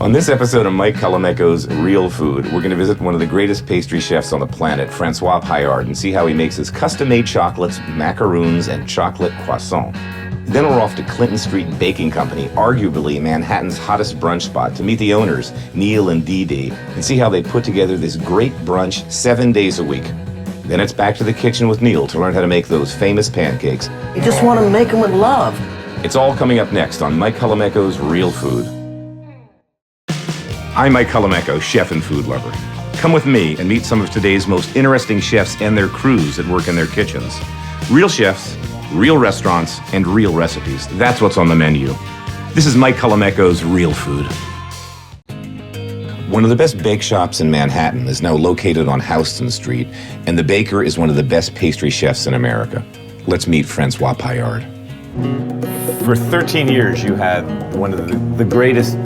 On this episode of Mike Colameco's Real Food, we're going to visit one of the greatest pastry chefs on the planet, Francois Payard, and see how he makes his custom-made chocolates, macaroons, and chocolate croissant. Then we're off to Clinton Street Baking Company, arguably Manhattan's hottest brunch spot, to meet the owners, Neli and Dede, and see how they put together this great brunch 7 days a week. Then it's back to the kitchen with Neil to learn how to make those famous pancakes. You just want to make them with love. It's all coming up next on Mike Colameco's Real Food. I'm Mike Colameco, chef and food lover. Come with me and meet some of today's most interesting chefs and their crews that work in their kitchens. Real chefs, real restaurants, and real recipes. That's what's on the menu. This is Mike Colameco's Real Food. One of the best bake shops in Manhattan is now located on Houston Street, and the baker is one of the best pastry chefs in America. Let's meet Francois Payard. For 13 years, you had one of the greatest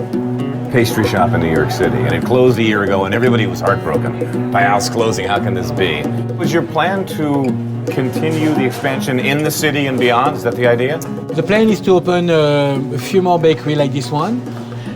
pastry shop in New York City, and it closed a year ago, and everybody was heartbroken. Payard's closing, how can this be? Was your plan to continue the expansion in the city and beyond? Is that the idea? The plan is to open a few more bakeries like this one,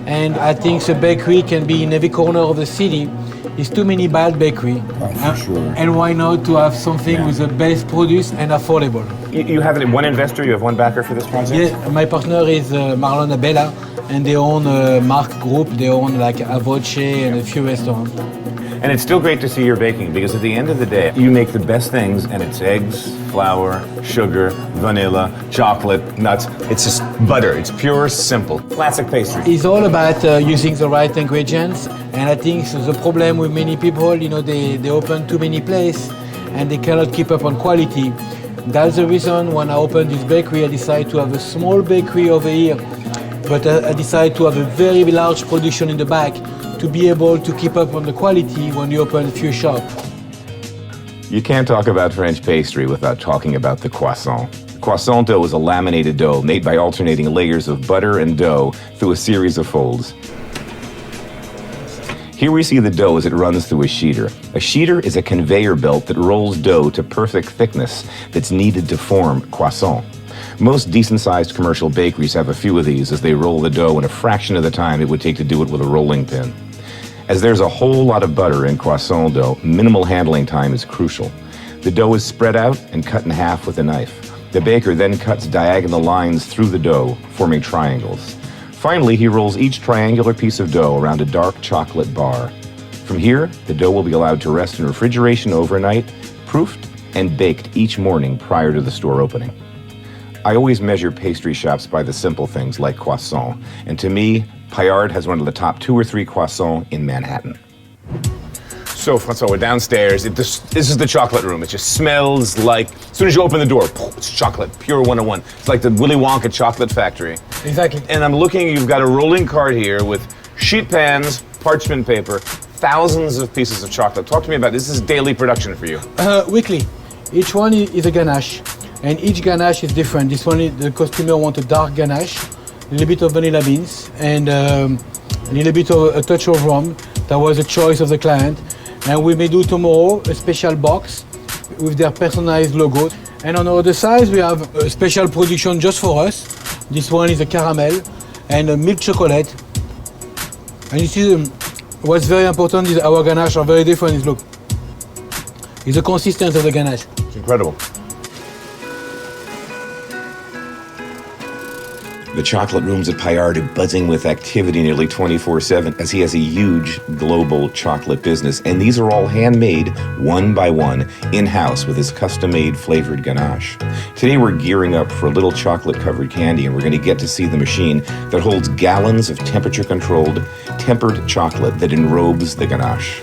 and I think the bakery can be in every corner of the city. There's too many bad bakeries. For sure. And why not to have something with the best produce and affordable? You have one investor, you have one backer for this project? Yeah, my partner is Marlon Abella, and they own Mark Group. They own like Avoce and a few restaurants. And it's still great to see your baking, because at the end of the day, you make the best things, and it's eggs, flour, sugar, vanilla, chocolate, nuts. It's just butter. It's pure, simple, classic pastry. It's all about using the right ingredients, and I think the problem with many people, they open too many places, and they cannot keep up on quality. That's the reason when I opened this bakery, I decided to have a small bakery over here, but I decided to have a very large production in the back to be able to keep up on the quality when you open a few shops. You can't talk about French pastry without talking about the croissant. Croissant dough is a laminated dough made by alternating layers of butter and dough through a series of folds. Here we see the dough as it runs through a sheeter. A sheeter is a conveyor belt that rolls dough to perfect thickness that's needed to form croissant. Most decent-sized commercial bakeries have a few of these as they roll the dough in a fraction of the time it would take to do it with a rolling pin. As there's a whole lot of butter in croissant dough, minimal handling time is crucial. The dough is spread out and cut in half with a knife. The baker then cuts diagonal lines through the dough, forming triangles. Finally, he rolls each triangular piece of dough around a dark chocolate bar. From here, the dough will be allowed to rest in refrigeration overnight, proofed and baked each morning prior to the store opening. I always measure pastry shops by the simple things like croissant, and to me, Payard has one of the top 2 or 3 croissants in Manhattan. So, Francois, we're downstairs. This is the chocolate room. It just smells like, as soon as you open the door, it's chocolate, pure 101. It's like the Willy Wonka chocolate factory. Exactly. And I'm looking, you've got a rolling cart here with sheet pans, parchment paper, thousands of pieces of chocolate. Talk to me about this. This is daily production for you. Weekly. Each one is a ganache, and each ganache is different. This one, the customer wants a dark ganache, a little bit of vanilla beans, and a little bit of a touch of rum. That was a choice of the client. And we may do tomorrow a special box with their personalized logo. And on the other side, we have a special production just for us. This one is a caramel and a milk chocolate. And you see, what's very important is our ganache are very different. Look, it's the consistency of the ganache. It's incredible. The chocolate rooms at Payard are buzzing with activity nearly 24/7 as he has a huge global chocolate business. And these are all handmade, one by one, in-house with his custom-made flavored ganache. Today we're gearing up for a little chocolate-covered candy, and we're going to get to see the machine that holds gallons of temperature-controlled, tempered chocolate that enrobes the ganache.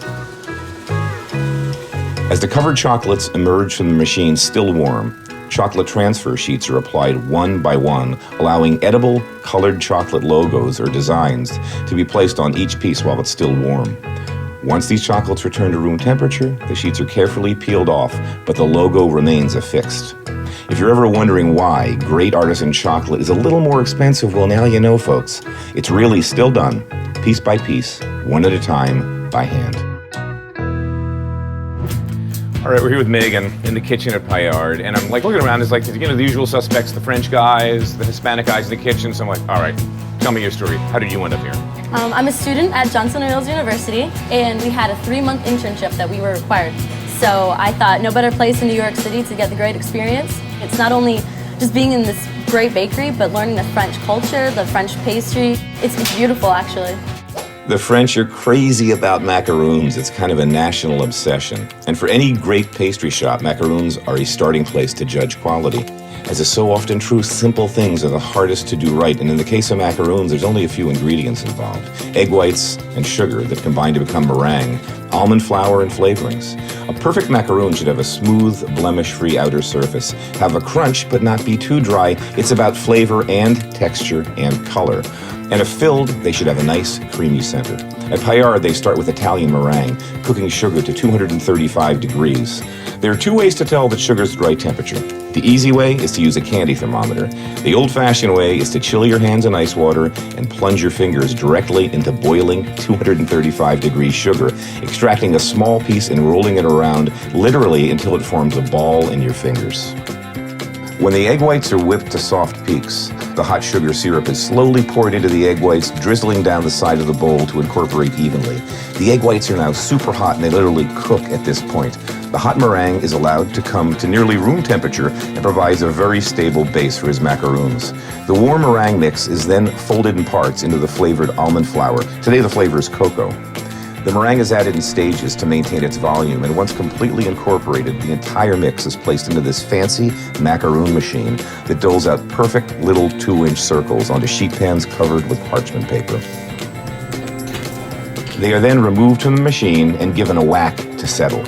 As the covered chocolates emerge from the machine still warm, chocolate transfer sheets are applied one by one, allowing edible, colored chocolate logos or designs to be placed on each piece while it's still warm. Once these chocolates return to room temperature, the sheets are carefully peeled off, but the logo remains affixed. If you're ever wondering why great artisan chocolate is a little more expensive, well, now you know, folks. It's really still done, piece by piece, one at a time, by hand. All right, we're here with Megan in the kitchen at Payard, and I'm like looking around, it's like, the usual suspects, the French guys, the Hispanic guys in the kitchen, so I'm like, all right, tell me your story. How did you end up here? I'm a student at Johnson & Wales University, and we had a 3-month internship that we were required. So I thought no better place in New York City to get the great experience. It's not only just being in this great bakery, but learning the French culture, the French pastry. It's beautiful, actually. The French are crazy about macaroons. It's kind of a national obsession. And for any great pastry shop, macaroons are a starting place to judge quality. As is so often true, simple things are the hardest to do right. And in the case of macaroons, there's only a few ingredients involved. Egg whites and sugar that combine to become meringue, almond flour and flavorings. A perfect macaroon should have a smooth, blemish-free outer surface, have a crunch but not be too dry. It's about flavor and texture and color. And if filled, they should have a nice, creamy center. At Payard, they start with Italian meringue, cooking sugar to 235 degrees. There are 2 ways to tell that sugar's the right temperature. The easy way is to use a candy thermometer. The old-fashioned way is to chill your hands in ice water and plunge your fingers directly into boiling 235 degree sugar, extracting a small piece and rolling it around literally until it forms a ball in your fingers. When the egg whites are whipped to soft peaks, the hot sugar syrup is slowly poured into the egg whites, drizzling down the side of the bowl to incorporate evenly. The egg whites are now super hot and they literally cook at this point. The hot meringue is allowed to come to nearly room temperature and provides a very stable base for his macaroons. The warm meringue mix is then folded in parts into the flavored almond flour. Today the flavor is cocoa. The meringue is added in stages to maintain its volume, and once completely incorporated, the entire mix is placed into this fancy macaroon machine that doles out perfect little 2-inch circles onto sheet pans covered with parchment paper. They are then removed from the machine and given a whack to settle.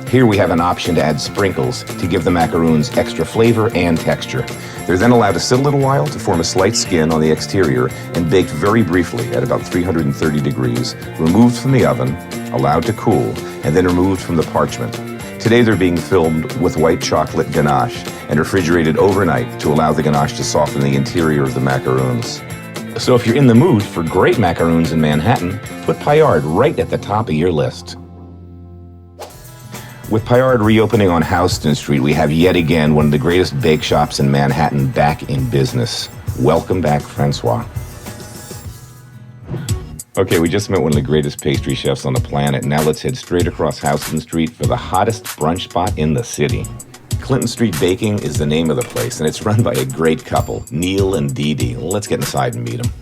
Here we have an option to add sprinkles to give the macaroons extra flavor and texture. They're then allowed to sit a little while to form a slight skin on the exterior and baked very briefly at about 330 degrees, removed from the oven, allowed to cool, and then removed from the parchment. Today they're being filled with white chocolate ganache and refrigerated overnight to allow the ganache to soften the interior of the macaroons. So if you're in the mood for great macaroons in Manhattan, put Payard right at the top of your list. With Payard reopening on Houston Street, we have yet again one of the greatest bake shops in Manhattan back in business. Welcome back, Francois. Okay, we just met one of the greatest pastry chefs on the planet. Now let's head straight across Houston Street for the hottest brunch spot in the city. Clinton Street Baking is the name of the place, and it's run by a great couple, Neli and Dede. Let's get inside and meet them.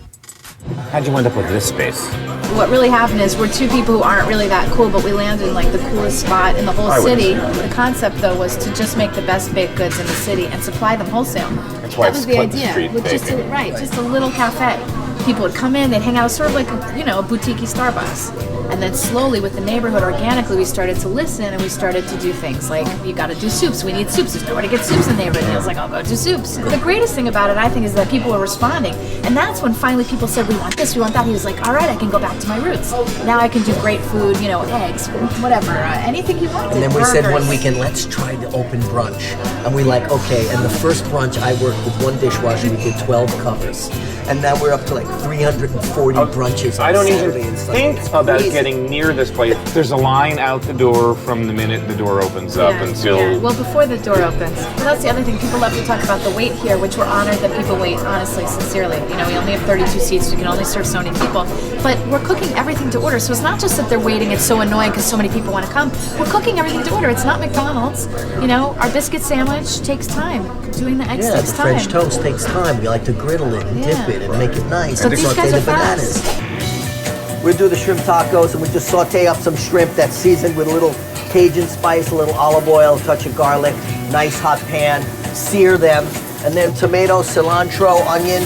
How'd you end up with this space? What really happened is we're 2 people who aren't really that cool, but we landed in like the coolest spot in the whole city. The concept though was to just make the best baked goods in the city and supply them wholesale. That's why That was it's the Clinton idea. Street With just Baking. just a little cafe. People would come in, they'd hang out, sort of like a boutique-y Starbucks. And then slowly with the neighborhood, organically, we started to listen and we started to do things like, you gotta do soups, we need soups, there's nowhere to get soups in the neighborhood. And I was like, I'll go do soups. The greatest thing about it, I think, is that people were responding. And that's when finally people said, we want this, we want that. He was like, all right, I can go back to my roots. Now I can do great food, eggs, whatever, anything he wanted. And then we said one burgers. weekend, let's try to open brunch. And we like, okay, and the first brunch I worked with one dishwasher, we did 12 covers. And now we're up to like 340 brunches on I don't Saturday even and Sunday. think It's about crazy. getting near this place. There's a line out the door from the minute the door opens up until... Yeah. Well, before the door opens. Well, that's the other thing. People love to talk about the wait here, which we're honored that people wait, honestly, sincerely. We only have 32 seats. We can only serve so many people. But we're cooking everything to order. So it's not just that they're waiting. It's so annoying because so many people want to come. We're cooking everything to order. It's not McDonald's. Our biscuit sandwich takes time. Doing the eggs Yeah, takes the time. French toast takes time. We like to griddle it and Yeah. dip it and make it nice. But and these saute guys the are fast. bananas. We do the shrimp tacos and we just saute up some shrimp that's seasoned with a little Cajun spice, a little olive oil, a touch of garlic, nice hot pan, sear them, and then tomato, cilantro, onion.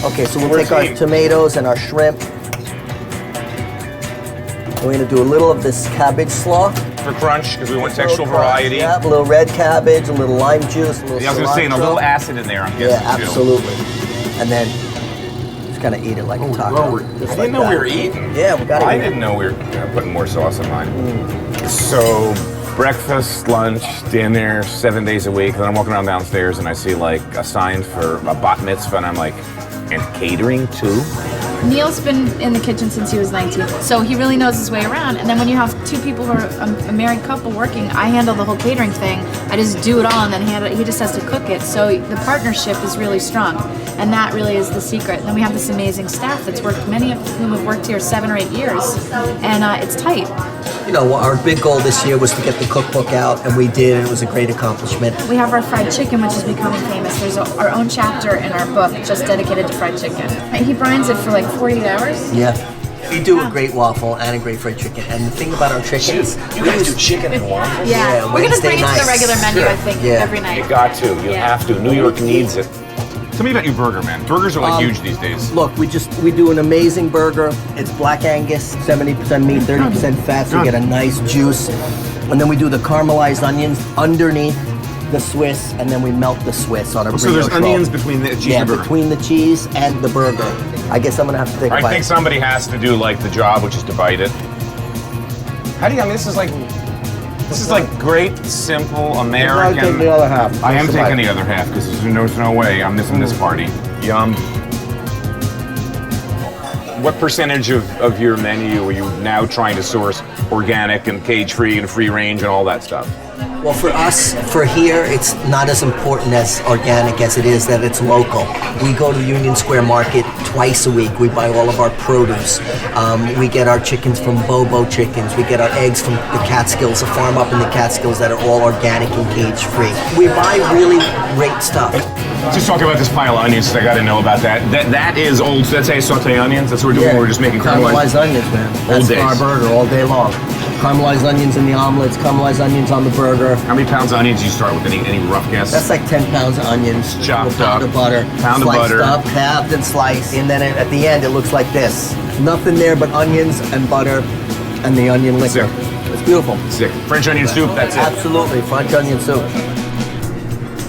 Okay, so we'll take our tomatoes and our shrimp. We're gonna do a little of this cabbage slaw. For crunch, because we want textual Little crunch, variety. Yeah, a little red cabbage, a little lime juice, a little Yeah, I was going to say, and a cilantro. little acid in there, I'm guessing, Yeah, too. absolutely. And then just kind of eat it like a taco. I just didn't like know we that. were eating. Yeah, we got it. I didn't know we were putting more sauce in mine. So, breakfast, lunch, dinner, 7 days a week. Then I'm walking around downstairs and I see like a sign for a bat mitzvah, and I'm like, and catering too? Neil's been in the kitchen since he was 19, so he really knows his way around. And then when you have 2 people who are a married couple working, I handle the whole catering thing. I just do it all and then he just has to cook it. So the partnership is really strong, and that really is the secret. And then we have this amazing staff that's worked, many of whom have worked here 7 or 8 years, and it's tight. You know, our big goal this year was to get the cookbook out, and we did, and it was a great accomplishment. We have our fried chicken, which is becoming famous. There's our own chapter in our book just dedicated to fried chicken. He brines it for like 48 hours. Yeah. We do a great waffle and a great fried chicken. And the thing about our chickens, You guys do chicken and waffles? Yeah, we're going to bring it to Wednesday the regular nights. menu, Sure. I think, Yeah. every night. You got to. You Yeah. have to. New York needs it. Tell me about your burger, man. Burgers are like huge these days. Look, we do an amazing burger. It's black Angus, 70% meat, 30% fat, so you get a nice juice. And then we do the caramelized onions underneath the Swiss, and then we melt the Swiss on a So there's brioche roll. onions between the cheese Yeah, and burger. between the cheese and the burger. I guess I'm gonna have to take a I bite. think somebody has to do like the job, which is to bite it. How do you? I mean, this is like great, simple American. I'll take the other half. I am Take a taking bite. the other half because there's no way I'm missing this party. Yum. What percentage of your menu are you now trying to source organic and cage-free and free range and all that stuff? Well, for us, for here, it's not as important as organic as it is that it's local. We go to Union Square Market twice a week. We buy all of our produce. We get our chickens from Bobo Chickens. We get our eggs from the Catskills, a farm up in the Catskills that are all organic and cage-free. We buy really great stuff. Just talking about this pile of onions, I got to know about that. That is old. That's how you saute onions. That's what we're doing. We're just making caramelized onions, man. That's days. our burger all day long. Caramelized onions in the omelets, caramelized onions on the burger. How many pounds of onions do you start with? Any rough guess? That's like 10 pounds of onions. Chopped a pound up. of butter. Pound of sliced butter. up, halved and sliced. And then at the end, it looks like this. Nothing there but onions and butter and the onion liquor. Sick. It's beautiful. Sick. French onion soup, that's it. Absolutely. French onion soup.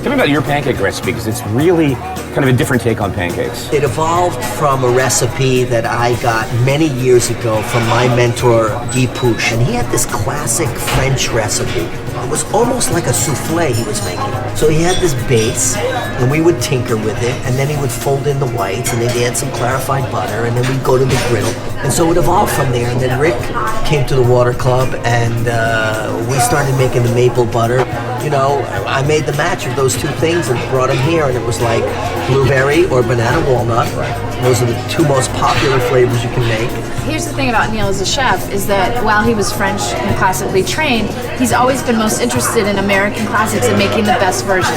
Tell me about your pancake recipe, because it's really kind of a different take on pancakes. It evolved from a recipe that I got many years ago from my mentor, Guy Pouche, and he had this classic French recipe. It was almost like a souffle he was making. So he had this base, and we would tinker with it, and then he would fold in the whites, and then he'd add some clarified butter, and then we'd go to the griddle. And so it evolved from there, and then Rick came to the Water Club, and we started making the maple butter. You know, I made the match of those two things and brought them here, and it was like blueberry or banana walnut. Those are the two most popular flavors you can make. Here's the thing about Neil as a chef is that while he was French and classically trained, he's always been most interested in American classics and making the best version.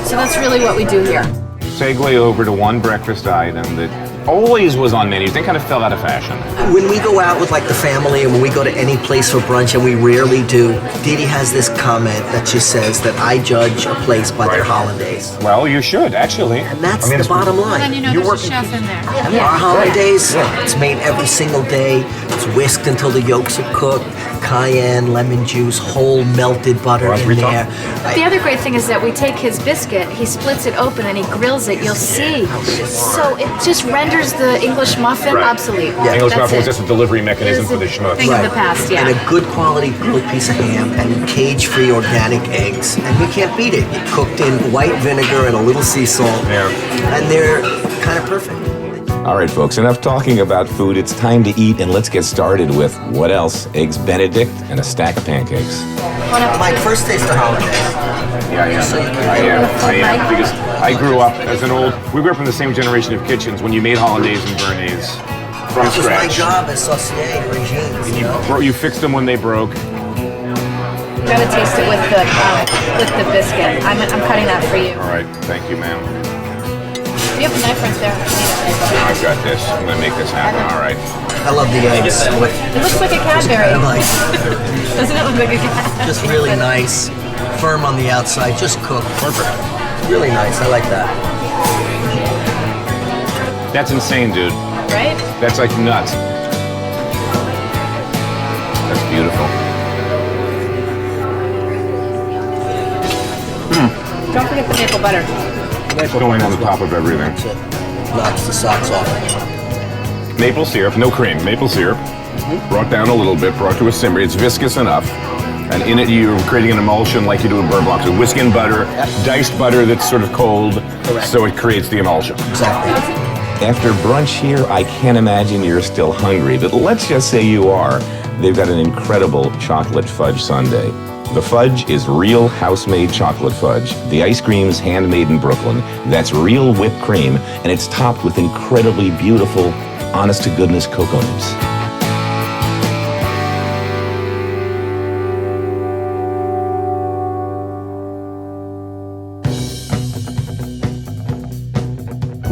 So that's really what we do here. Segue over to one breakfast item that always was on menus, then kind of fell out of fashion. When we go out with like the family and when we go to any place for brunch, and we rarely do, Dede has this comment that she says that I judge a place by their hollandaise. Well, you should, actually. And that's the bottom line. And then you know there's a chef in there. Our hollandaise, it's made every single day. It's whisked until the yolks are cooked. Cayenne, lemon juice, whole melted butter in there. The other great thing is that we take his biscuit, he splits it open and he grills it, you'll see. So it just renders the English muffin obsolete. English That's muffin was it. just a delivery mechanism It for is the a schmutz. thing of the past, yeah. And a good quality grilled piece of ham and cage-free organic eggs. And you can't beat it. Cooked in white vinegar and a little sea salt. Yeah. And they're kind of perfect. All right, folks, enough talking about food. It's time to eat, and let's get started with what else? Eggs Benedict and a stack of pancakes. Mike, first taste of hollandaise. Yeah, I am. Because I grew up as we grew up in the same generation of kitchens when you made hollandaise and béarnaise from That was my scratch. job as saucier in regimes, you know? You fixed them when they broke. You gotta taste it with the biscuit. I'm cutting that for you. All right, thank you, ma'am. You have a knife right there. I've got this. I'm gonna make this happen. All right. I love the eggs. It looks like a Cadbury. Kind of like, Doesn't it look like a Cadbury? just really nice, firm on the outside, just cooked. Perfect. Really nice. I like that. That's insane, dude. Right? That's like nuts. That's beautiful. Don't forget the maple butter. It's going on the top of everything. That's it. Knocks the socks off. Maple syrup, no cream, maple syrup. Brought down a little bit, brought to a simmer. It's viscous enough. And in it, you're creating an emulsion like you do in bird blocks. So whisk in butter, diced butter that's sort of cold, Correct. so it creates the emulsion. Exactly. After brunch here, I can't imagine you're still hungry, but let's just say you are. They've got an incredible chocolate fudge sundae. The fudge is real house-made chocolate fudge. The ice cream's handmade in Brooklyn. That's real whipped cream, and it's topped with incredibly beautiful, honest-to-goodness cocoa nibs.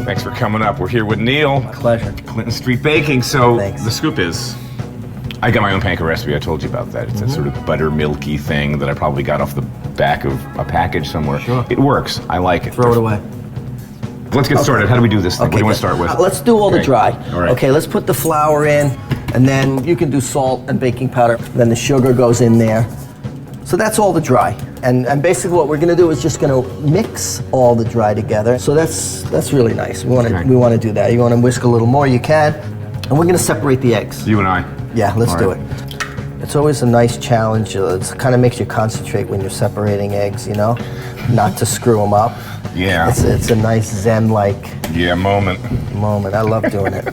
Thanks for coming up. We're here with Neil. Pleasure. Clinton Street Baking. So Thanks. the scoop is, I got my own pancake recipe. I told you about that. It's a sort of buttermilky thing that I probably got off the back of a package somewhere. Sure. It works. I like it. Throw it away. Let's get started. How do we do this thing? What do you want to start with? Let's do all the Okay. dry. All right. Okay, let's put the flour in, and then you can do salt and baking powder. Then the sugar goes in there. So that's all the dry. And basically what we're gonna do is just gonna mix all the dry together. So that's really nice. We wanna do that. You wanna whisk a little more, you can. And we're gonna separate the eggs. You and I. Yeah, let's All do right. it. It's always a nice challenge. It kind of makes you concentrate when you're separating eggs, you know? Not to screw them up. Yeah. It's a nice Zen-like Yeah, moment. moment. I love doing it.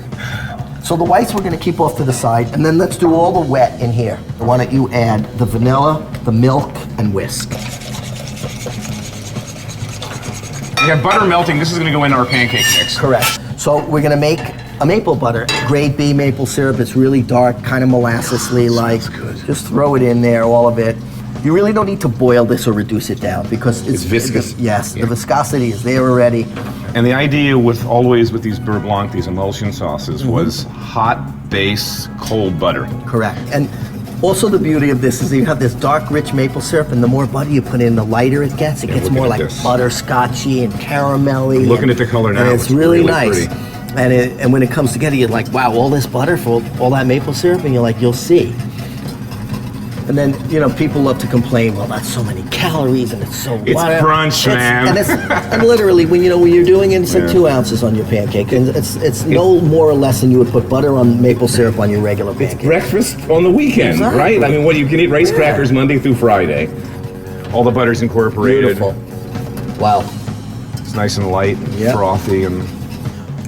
So the whites we're going to keep off to the side, and then let's do all the wet in here. Why don't you add the vanilla, the milk, and whisk. We have butter melting. This is going to go in our pancake mix. Correct. So we're going to make a maple butter, grade B maple syrup. It's really dark, kind of molasses-y like. Just throw it in there, all of it. You really don't need to boil this or reduce it down because It's viscous. Yes, Yeah. the viscosity is there already. And the idea with always with these beurre blanc, these emulsion sauces, was hot base, cold butter. Correct. And also the beauty of this is that you have this dark, rich maple syrup, and the more butter you put in, the lighter it gets. It gets looking more at like this. butterscotchy and caramelly. Looking and- at the color now, and it's it's really really nice. pretty. And when it comes together, you're like, wow, all this butter for all that maple syrup, and you're like, you'll see. And then, you know, people love to complain, well, that's so many calories and it's so It's whatever. brunch, man. And literally, when you're doing it, it's like 2 ounces on your pancake. And it's no more or less than you would put butter on maple syrup on your regular pancake. Breakfast on the weekend, Exactly. right? I mean, what you can eat rice crackers Monday through Friday. All the butter's incorporated. Beautiful. Wow. It's nice and light, Yeah. frothy, and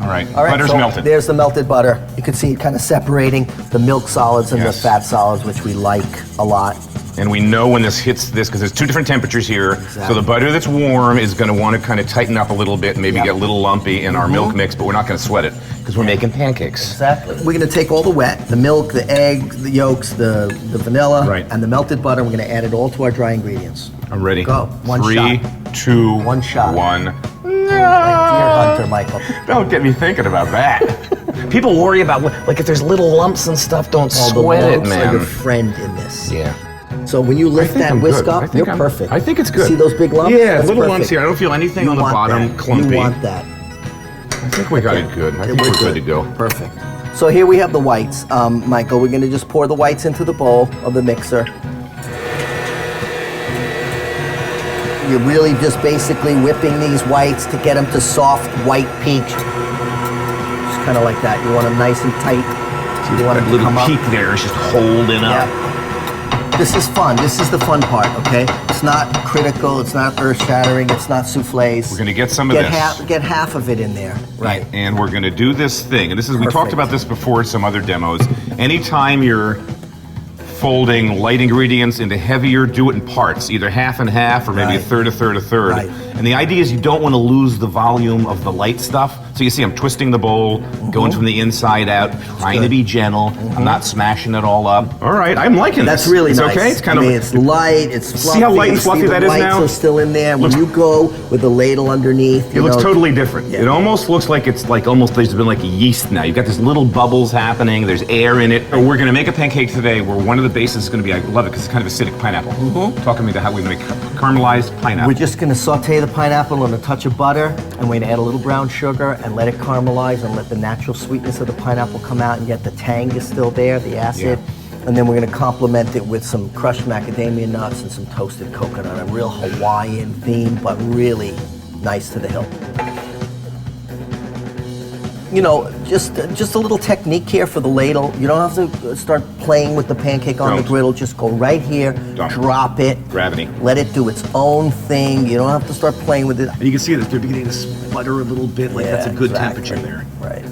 all right. All right, Butter's so melted. there's the melted butter. You can see it kind of separating the milk solids and Yes. the fat solids, which we like a lot. And we know when this hits this, because there's two different temperatures here. So Exactly. the butter that's warm is going to want to kind of tighten up a little bit and maybe Yeah. get a little lumpy in our milk mix, but we're not going to sweat it because we're making pancakes. Exactly. We're going to take all the wet, the milk, the egg, the yolks, the vanilla, Right. and the melted butter. We're going to add it all to our dry ingredients. I'm ready. Go. One 3, shot. 2, One shot. 1. Dear Hunter, Michael. Don't get me thinking about that. People worry about, like, if there's little lumps and stuff, don't All the sweat it, lumps are man. your friend in this. Yeah. So when you lift think that I'm whisk good. I up, think you're I'm- perfect. I think it's good. See those big lumps? Yeah, That's little lumps perfect. here. I don't feel anything You on the want bottom, that. clumpy. You want that. I think we got it good. I think we're good to go. Perfect. So here we have the whites. Michael, we're going to just pour the whites into the bowl of the mixer. You're really just basically whipping these whites to get them to soft white peak. Just kind of like that. You want them nice and tight. You want them That to little come up. peak there is just holding up. Yeah. This is fun. This is the fun part, okay? It's not critical. It's not earth-shattering. It's not souffles. We're going to get some of Get this. get half of it in there. Right. And we're going to do this thing. And this is, we talked Perfect. about this before in some other demos. Anytime you're folding light ingredients into heavier, do it in parts, either half and half or maybe a Right. third, a third, a third. Right. And the idea is you don't want to lose the volume of the light stuff. So you see I'm twisting the bowl, going from the inside out, trying to good. be gentle. I'm not smashing it all up. All right, I'm liking That's this. really it's nice. okay. It's kind I mean, of it's light, it's fluffy. See how light and fluffy see that the is whites now? are still in there. When Looks- you go with the ladle underneath, It looks totally different. Yeah. It almost looks like it's like almost there's been like a yeast now. You've got these little bubbles happening. There's air in it. We're going to make a pancake today where one of the bases is going to be, I love it because it's kind of acidic pineapple. Talk to me about how we make caramelized pineapple. We're just gonna saute the pineapple in a touch of butter, and we're gonna add a little brown sugar and let it caramelize and let the natural sweetness of the pineapple come out, and yet the tang is still there, the acid. And then we're gonna complement it with some crushed macadamia nuts and some toasted coconut. A real Hawaiian theme, but really nice to the hilt. You know, just a little technique here for the ladle. You don't have to start playing with the pancake on the Don't. griddle. Just go right here, Don't. drop it. Gravity. Let it do its own thing. You don't have to start playing with it. You can see that they're beginning to sputter a little bit, like that's a good exactly. temperature there. Right.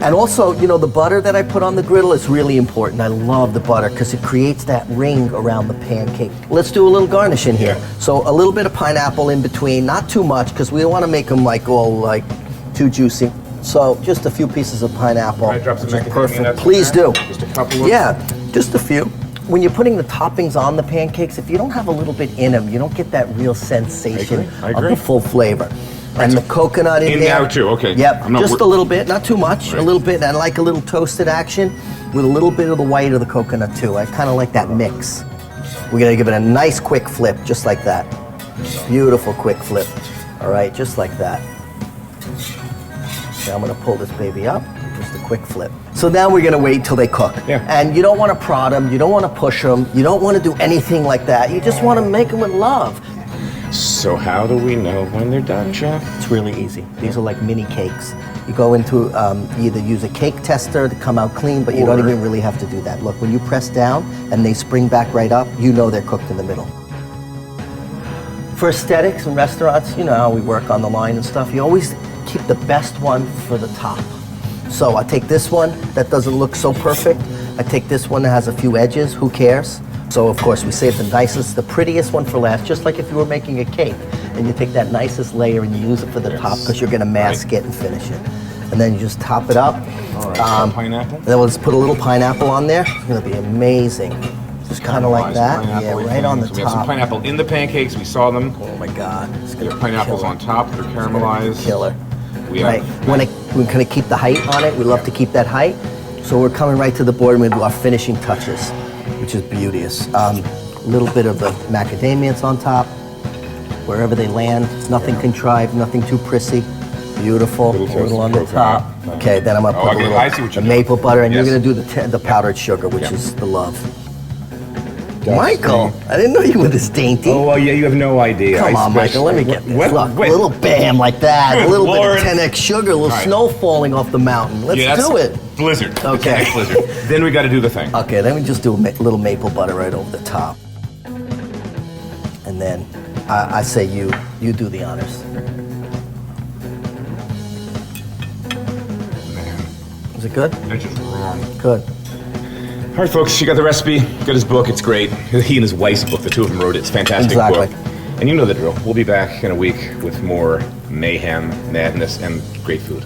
And also, you know, the butter that I put on the griddle is really important. I love the butter because it creates that ring around the pancake. Let's do a little garnish in here. So a little bit of pineapple in between, not too much because we don't want to make them like all like too juicy. So just a few pieces of pineapple. Can I drop some which is macadamia perfect. nuts in Please there? do. Just a couple of? Yeah, just a few. When you're putting the toppings on the pancakes, if you don't have a little bit in them, you don't get that real sensation I of agree. the full flavor. And the coconut in there. now too, okay. Yep, I'm not just a little bit, not too much, a little bit. I like a little toasted action with a little bit of the white of the coconut too. I kind of like that mix. We're gonna give it a nice quick flip, just like that. Beautiful quick flip. All right, just like that. Now I'm gonna pull this baby up, just a quick flip. So now we're gonna wait till they cook. Yeah. And you don't wanna prod them, you don't wanna push them, you don't wanna do anything like that. You just wanna make them with love. So how do we know when they're done, Chef? It's really easy. These are like mini cakes. You go into, you either use a cake tester to come out clean, but you don't even really have to do that. Look, when you press down and they spring back right up, you know they're cooked in the middle. For aesthetics and restaurants, you know how we work on the line and stuff, you always keep the best one for the top. So I take this one that doesn't look so perfect. I take this one that has a few edges, who cares? So of course we save the nicest, the prettiest one for last, just like if you were making a cake. And you take that nicest layer and you use it for the top because you're gonna mask it and finish it. And then you just top it up. All right, pineapple? Then we'll just put a little pineapple on there. It's gonna be amazing. Just kind of like that. Yeah, right on the We have some top. pineapple in the pancakes. We saw them. Oh my God. It's We gonna have be pineapples killer. on top. They're caramelized. Killer. We Right. have We're gonna keep the height on it. We love to keep that height. So we're coming right to the board and we're gonna do our finishing touches, which is beauteous. A little bit of the macadamias on top, wherever they land. Nothing contrived, nothing too prissy. Beautiful. Little A little toasted on the coconut. top. Okay, then I'm gonna Oh, put okay, a little I see what you're doing. maple butter, and Yes. you're gonna do the powdered sugar, which Yeah. is the love. Michael, I didn't know you were this dainty. Oh, well, yeah, you have no idea. Come I on, Michael, let me get this. What? Look, Wait. a little bam like that, a Good little bit Lord. of 10x sugar, a little Right. snow falling off the mountain. Let's Yeah, that's do it. Blizzard. Okay. It's blizzard. Then we got to do the thing. Okay, then we just do a little maple butter right over the top. And then I say you do the honors. Man, Is it good? that's just wrong. Good. All right, folks, you got the recipe. Got his book. It's great. He and his wife's book. The two of them wrote it. It's a fantastic Exactly. book. And you know the drill. We'll be back in a week with more mayhem, madness, and great food.